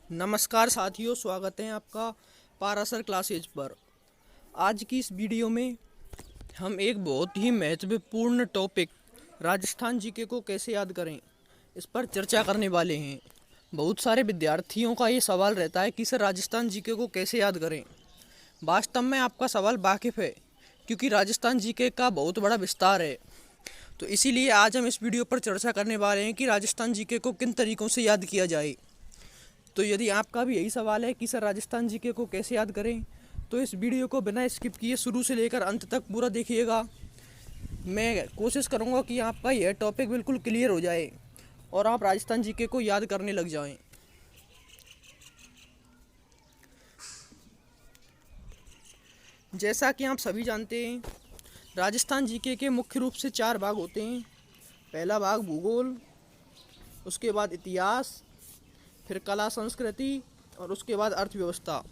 नमस्कार साथियों, स्वागत है आपका पारासर क्लासेज पर। आज की इस वीडियो में हम एक बहुत ही महत्वपूर्ण टॉपिक राजस्थान जीके को कैसे याद करें, इस पर चर्चा करने वाले हैं। बहुत सारे विद्यार्थियों का ये सवाल रहता है कि सर राजस्थान जीके को कैसे याद करें। वास्तव में आपका सवाल वाकिफ़ है, क्योंकि राजस्थान जीके का बहुत बड़ा विस्तार है। तो इसीलिए आज हम इस वीडियो पर चर्चा करने वाले हैं कि राजस्थान जीके को किन तरीक़ों से याद किया जाए। तो यदि आपका भी यही सवाल है कि सर राजस्थान जीके को कैसे याद करें, तो इस वीडियो को बिना स्किप किए शुरू से लेकर अंत तक पूरा देखिएगा। मैं कोशिश करूंगा कि आपका यह टॉपिक बिल्कुल क्लियर हो जाए और आप राजस्थान जीके को याद करने लग जाएं। जैसा कि आप सभी जानते हैं, राजस्थान जीके के मुख्य रूप से 4 भाग होते हैं। पहला भाग भूगोल, उसके बाद इतिहास, फिर कला संस्कृति और उसके बाद अर्थव्यवस्था।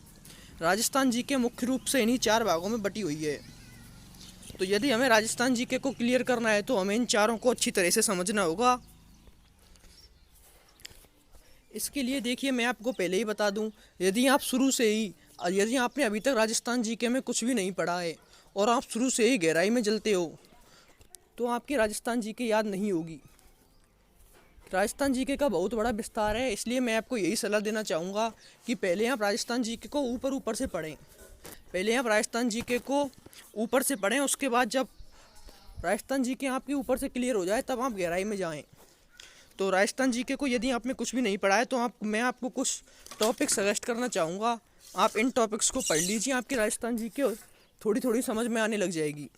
राजस्थान जीके मुख्य रूप से इन्हीं 4 भागों में बटी हुई है। तो यदि हमें राजस्थान जीके को क्लियर करना है तो हमें इन चारों को अच्छी तरह से समझना होगा। इसके लिए देखिए, मैं आपको पहले ही बता दूं, यदि आप शुरू से ही यदि आपने अभी तक राजस्थान जीके में कुछ भी नहीं पढ़ा है और आप शुरू से ही गहराई में जलते हो, तो आपकी राजस्थान जीके याद नहीं होगी। राजस्थान जीके का बहुत बड़ा विस्तार है, इसलिए मैं आपको यही सलाह देना चाहूँगा कि पहले आप राजस्थान जीके को ऊपर से पढ़ें। पहले आप राजस्थान जीके को ऊपर से पढ़ें, उसके बाद जब राजस्थान जीके आपके ऊपर से क्लियर हो जाए तब आप गहराई में जाएं। तो राजस्थान जीके को यदि आपने कुछ भी नहीं पढ़ा है तो मैं आपको कुछ टॉपिक सजेस्ट करना चाहूँगा। आप इन टॉपिक्स को पढ़ लीजिए, आपकी राजस्थान जीके थोड़ी थोड़ी समझ में आने लग जाएगी।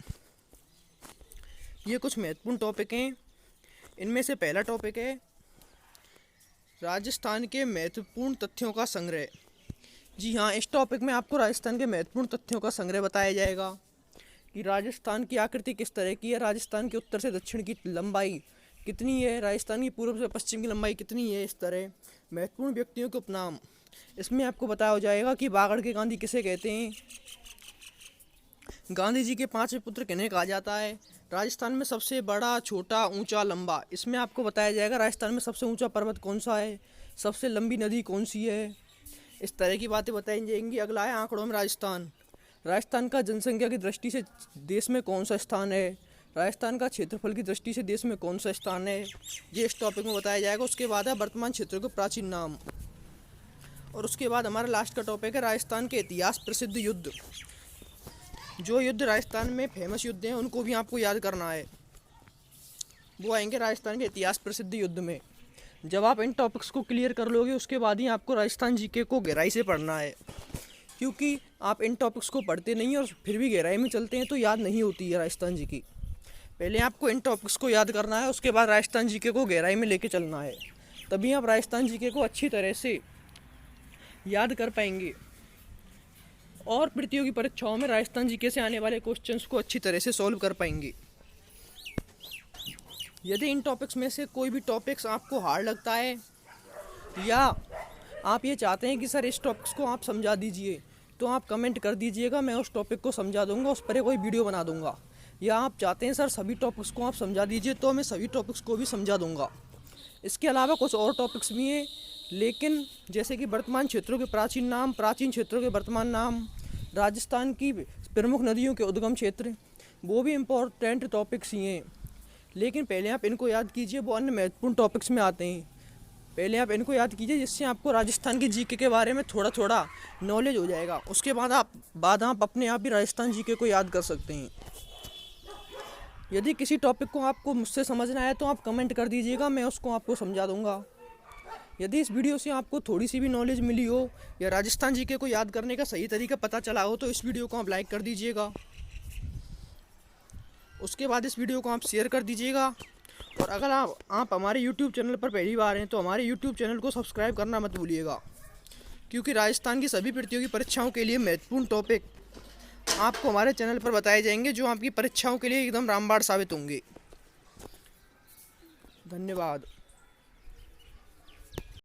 ये कुछ महत्वपूर्ण टॉपिक हैं। इनमें से पहला टॉपिक है राजस्थान के महत्वपूर्ण तथ्यों का संग्रह। जी हाँ, इस टॉपिक में आपको राजस्थान के महत्वपूर्ण तथ्यों का संग्रह बताया जाएगा कि राजस्थान की आकृति किस तरह की है, राजस्थान के उत्तर से दक्षिण की लंबाई कितनी है, राजस्थान की पूर्व से पश्चिम की लंबाई कितनी है। इस तरह महत्वपूर्ण व्यक्तियों के उपनाम इसमें आपको बताया जाएगा कि बागड़ के गांधी किसे कहते हैं, गांधी जी के 5वें पुत्र किन्हें कहा जाता है, राजस्थान में सबसे बड़ा, छोटा, ऊंचा, लंबा, इसमें आपको बताया जाएगा राजस्थान में सबसे ऊंचा पर्वत कौन सा है, सबसे लंबी नदी कौन सी है। इस तरह की बातें बताई जाएंगी। अगला है आंकड़ों में राजस्थान। राजस्थान का जनसंख्या की दृष्टि से देश में कौन सा स्थान है, राजस्थान का क्षेत्रफल की दृष्टि से देश में कौन सा स्थान है, ये इस टॉपिक में बताया जाएगा। उसके बाद है वर्तमान क्षेत्रों के प्राचीन नाम, और उसके बाद हमारा लास्ट का टॉपिक है राजस्थान के इतिहास प्रसिद्ध युद्ध। जो युद्ध राजस्थान में फेमस युद्ध हैं उनको भी आपको याद करना है, वो आएंगे राजस्थान के इतिहास प्रसिद्ध युद्ध में। जब आप इन टॉपिक्स को क्लियर कर लोगे उसके बाद ही आपको राजस्थान जीके को गहराई से पढ़ना है, क्योंकि आप इन टॉपिक्स को पढ़ते नहीं और फिर भी गहराई में चलते हैं तो याद नहीं होती है राजस्थान जीके। पहले आपको इन टॉपिक्स को याद करना है, उसके बाद राजस्थान जीके को गहराई में लेके चलना है, तभी आप राजस्थान जीके को अच्छी तरह से याद कर पाएंगे और प्रतियोगी परीक्षाओं में राजस्थान जीके से आने वाले क्वेश्चंस को अच्छी तरह से सॉल्व कर पाएंगे। यदि इन टॉपिक्स में से कोई भी टॉपिक्स आपको हार्ड लगता है या आप ये चाहते हैं कि सर इस टॉपिक्स को आप समझा दीजिए, तो आप कमेंट कर दीजिएगा, मैं उस टॉपिक को समझा दूंगा, उस पर कोई वीडियो बना दूंगा। या आप चाहते हैं सर सभी टॉपिक्स को आप समझा दीजिए, तो मैं सभी टॉपिक्स को भी समझा दूंगा। इसके अलावा कुछ और टॉपिक्स भी हैं, लेकिन जैसे कि वर्तमान क्षेत्रों के प्राचीन नाम, प्राचीन क्षेत्रों के वर्तमान नाम, राजस्थान की प्रमुख नदियों के उद्गम क्षेत्र, वो भी इम्पोर्टेंट टॉपिक्स ही हैं। लेकिन पहले आप इनको याद कीजिए, वो अन्य महत्वपूर्ण टॉपिक्स में आते हैं। पहले आप इनको याद कीजिए, जिससे आपको राजस्थान की जीके के बारे में थोड़ा थोड़ा नॉलेज हो जाएगा। उसके बाद आप अपने आप भी राजस्थान जीके को याद कर सकते हैं। यदि किसी टॉपिक को आपको मुझसे समझना है तो आप कमेंट कर दीजिएगा, मैं उसको आपको समझा दूंगा। यदि इस वीडियो से आपको थोड़ी सी भी नॉलेज मिली हो या राजस्थान जीके को याद करने का सही तरीका पता चला हो तो इस वीडियो को आप लाइक कर दीजिएगा। उसके बाद इस वीडियो को आप शेयर कर दीजिएगा, और अगर आप हमारे YouTube चैनल पर पहली बार हैं तो हमारे YouTube चैनल को सब्सक्राइब करना मत भूलिएगा, क्योंकि राजस्थान की सभी प्रतियोगी परीक्षाओं के लिए महत्वपूर्ण टॉपिक आपको हमारे चैनल पर बताए जाएंगे, जो आपकी परीक्षाओं के लिए एकदम रामबाण साबित होंगे। धन्यवाद।